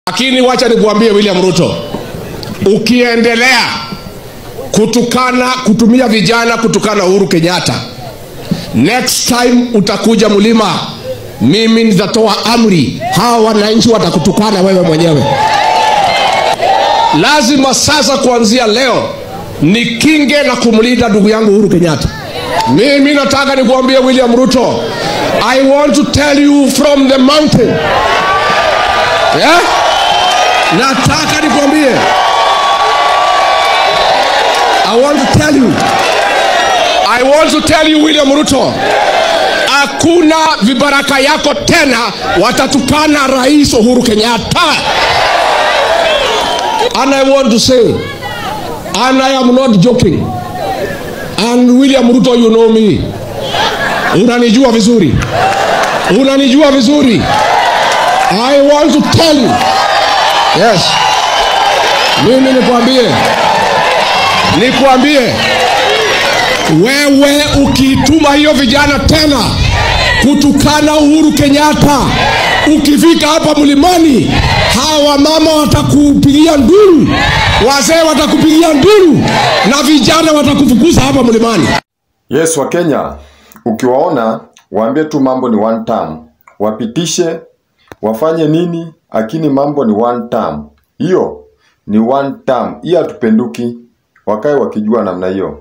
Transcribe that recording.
Lakini wacha nikuambie William Ruto, ukiendelea kutumia vijana kutukana Uhuru Kenyatta, next time utakuja Mlima, mimi nitatoa amri, hawa wananchi watakutukana wewe mwenyewe. Lazima sasa kuanzia leo nikinge na kumlinda ndugu yangu Uhuru Kenyatta. Mimi nataka nikuambie William Ruto, I want to tell you from the mountain. Yeah? Nataka nikuambie, I want to tell you William Ruto, hakuna vibaraka yako tena watatukana Rais Uhuru Kenyatta. And I want to say, and I am not joking, and William Ruto, you know me, unanijua vizuri. I want to tell you, yes, mimi nikwambie, wewe ukituma hiyo vijana tena kutukana Uhuru Kenyatta, ukifika hapa Mlimani, hawa mama watakupigia nduru, wazee watakupigia nduru, na vijana watakufukuza hapa Mlimani. Yes, wa Kenya, ukiwaona waambie tu mambo ni one term, wapitishe wafanye nini, lakini mambo ni one term. Hiyo ni one term, hii hatupenduki, wakae wakijua namna hiyo.